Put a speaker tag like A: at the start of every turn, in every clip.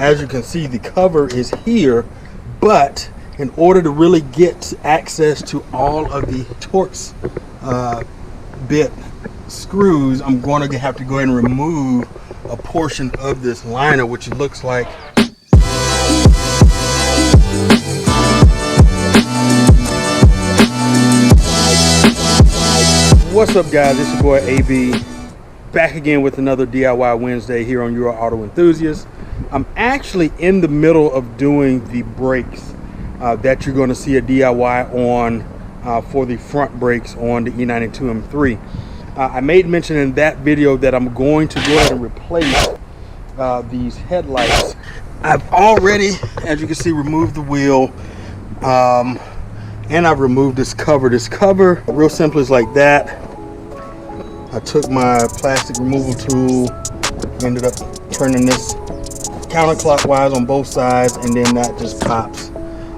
A: as you can see, the cover is here, but in order to really get access to all of the Torx bit screws, I'm going to have to go ahead and remove a portion of this liner, which it looks like. What's up, guys? It's your boy AB, back again with another DIY Wednesday here on Your Auto Enthusiast. I'm actually in the middle of doing the brakes that you're going to see a DIY on for the front brakes on the E92 M3. I made mention in that video that I'm going to go ahead and replace these headlights. I've already, as you can see, removed the wheel, and I've removed this cover. This cover, real simple, is like that. I took my plastic removal tool, ended up turning this counterclockwise on both sides, and then that just pops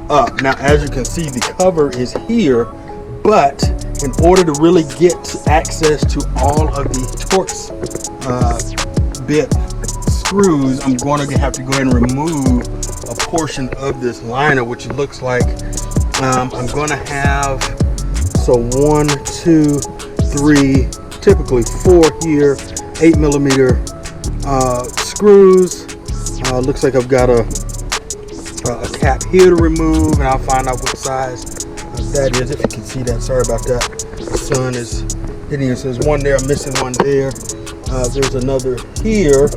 A: up. Now, as you can see, the cover is here, but in order to really get access to all of the Torx bit screws, I'm going to have to go ahead and remove a portion of this liner, which it looks like I'm going to have, so 1, 2, 3, typically 4 here, 8mm screws. Looks like I've got a cap here to remove, and I'll find out what size that is, if you can see that. Sorry about that. The sun is hitting it. So there's one there, I'm missing one there. There's another here.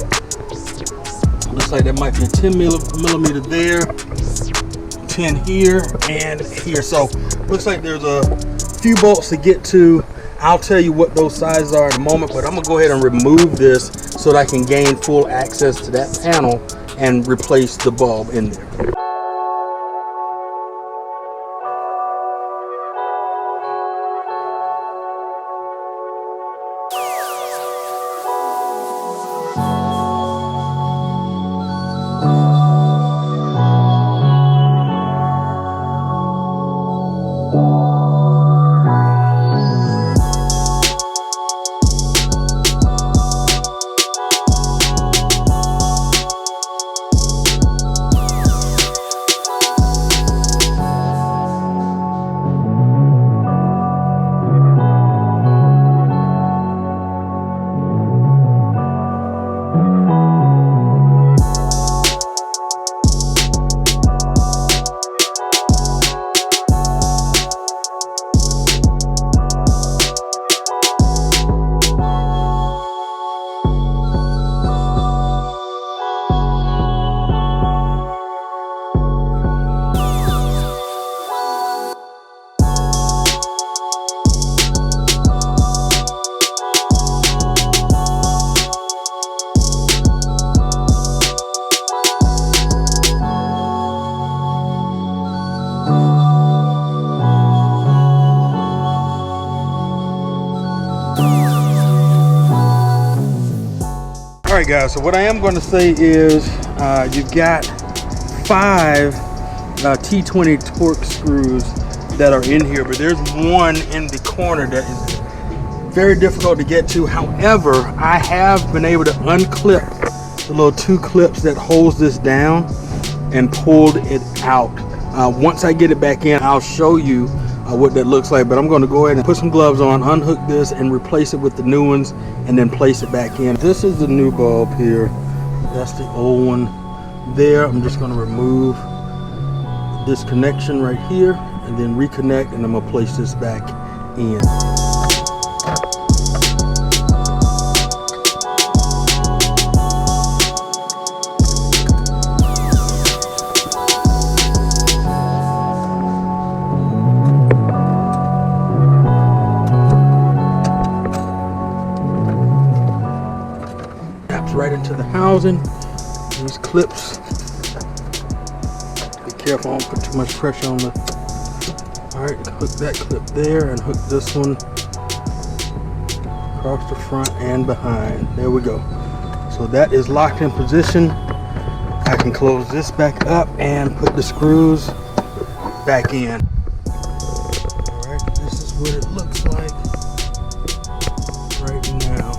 A: Looks like that might be a 10mm there, 10 here, and here. So looks like there's a few bolts to get to. I'll tell you what those sizes are in a moment, but I'm gonna go ahead and remove this so that I can gain full access to that panel and replace the bulb in there. Alright guys, so what I am going to say is you've got 5 T-20 Torx screws that are in here, but there's one in the corner that is very difficult to get to. However, I have been able to unclip the little 2 clips that holds this down and pulled it out. Once I get it back in, I'll show you what that looks like, but I'm going to go ahead and put some gloves on, unhook this, and replace it with the new ones, and then place it back in. This is the new bulb here. That's the old one there. I'm just going to remove this connection right here, and then reconnect, and I'm going to place this back in. Right into the housing. These clips, be careful, I don't put too much pressure on the. Alright, hook that clip there and hook this one across the front and behind. There we go. So that is locked in position. I can close this back up and put the screws back in. Alright, this is what it looks like right now.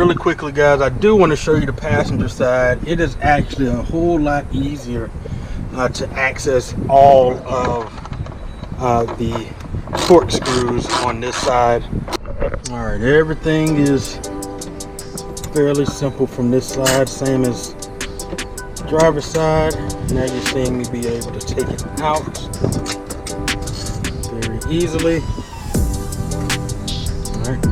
A: really quickly, guys, I do want to show you the passenger side. It is actually a whole lot easier to access all of the Torx screws on this side. All right, everything is fairly simple from this side, same as driver's side. Now you're seeing me be able to take it out very easily. All right.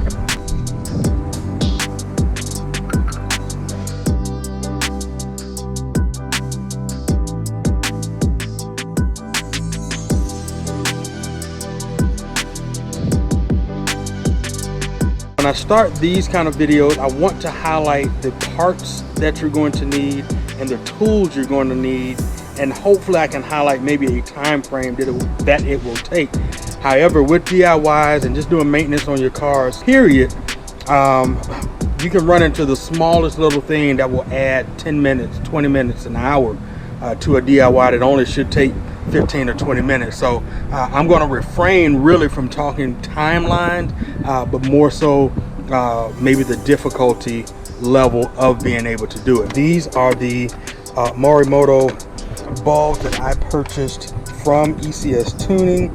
A: When I start these kind of videos, I want to highlight the parts that you're going to need and the tools you're going to need, and hopefully I can highlight maybe a time frame that it will take. However, with DIYs and just doing maintenance on your cars, period, you can run into the smallest little thing that will add 10 minutes, 20 minutes, an hour to a DIY that only should take 15 or 20 minutes. So I'm going to refrain really from talking timelines, but more so maybe the difficulty level of being able to do it. These are the Morimoto bulbs that I purchased from ECS Tuning.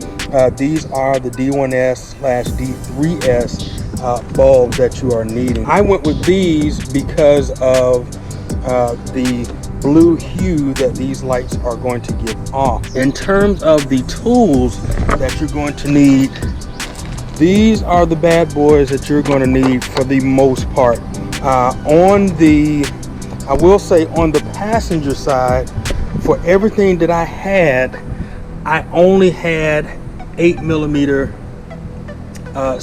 A: These are the D1S/D3S bulbs that you are needing. I went with these because of the blue hue that these lights are going to give off. In terms of the tools that you're going to need, these are the bad boys that you're going to need for the most part. I will say on the passenger side, for everything that I had, I only had 8mm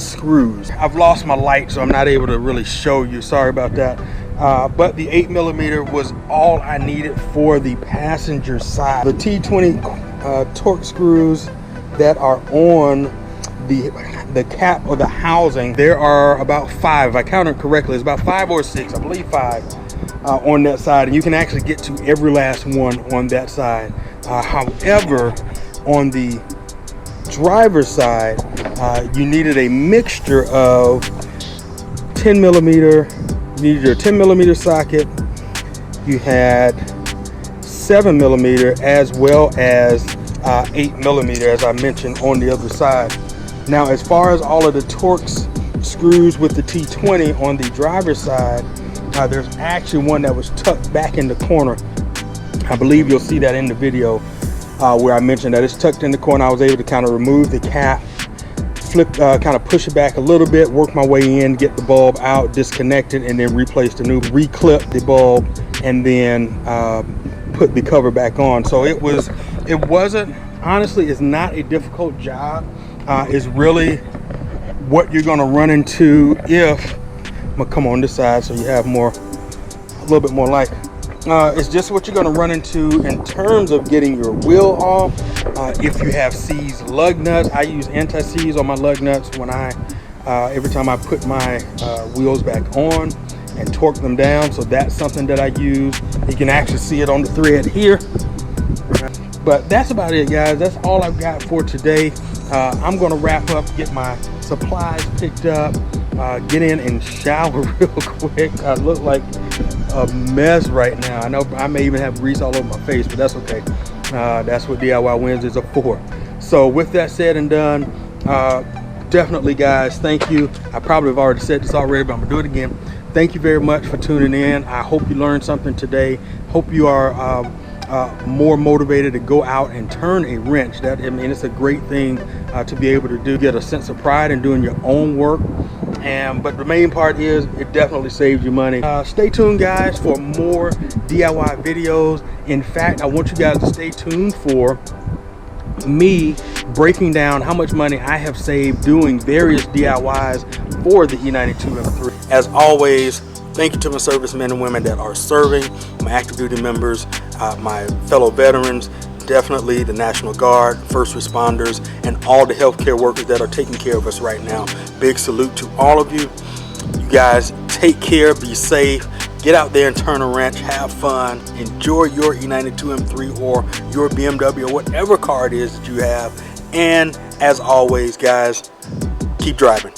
A: screws. I've lost my light, so I'm not able to really show you. Sorry about that. But the 8mm was all I needed for the passenger side. The T-20 Torx screws that are on the cap or the housing, there are about 5, if I counted correctly. It's about 5 or 6, I believe 5 on that side, and you can actually get to every last one on that side. However, on the driver's side, you needed a mixture of 10mm. You needed your 10mm socket. You had 7mm as well as 8mm, as I mentioned on the other side. Now, as far as all of the Torx screws with the T20 on the driver's side, there's actually one that was tucked back in the corner. I believe you'll see that in the video where I mentioned that it's tucked in the corner. I was able to kind of remove the cap, flip, kind of push it back a little bit, work my way in, get the bulb out, disconnect it, and then replace the new, reclip the bulb, and then put the cover back on. So it wasn't, honestly, it's not a difficult job. It's really what you're going to run into if, I'm gonna come on this side so you have a little bit more light. It's just what you're going to run into in terms of getting your wheel off. If you have seized lug nuts, I use anti-seize on my lug nuts when every time I put my wheels back on and torque them down. So that's something that I use. You can actually see it on the thread here. But that's about it, guys. That's all I've got for today. I'm going to wrap up, get my supplies picked up, get in and shower real quick. I look like a mess right now. I know I may even have grease all over my face, but that's okay. That's what DIY Wednesdays are for. So with that said and done, definitely, guys, thank you. I probably have already said this already, but I'm gonna do it again. Thank you very much for tuning in. I hope you learned something today. Hope you are more motivated to go out and turn a wrench. I mean, it's a great thing to be able to do. Get a sense of pride in doing your own work. But the main part is it definitely saves you money. Stay tuned, guys, for more DIY videos. In fact, I want you guys to stay tuned for me breaking down how much money I have saved doing various DIYs for the E92 M3. As always, thank you to my servicemen and women that are serving, my active duty members, my fellow veterans, definitely the National Guard, first responders, and all the healthcare workers that are taking care of us right now. Big salute to all of you. You guys take care, be safe, get out there and turn a wrench, have fun, enjoy your E92 M3 or your BMW or whatever car it is that you have. And as always, guys, keep driving.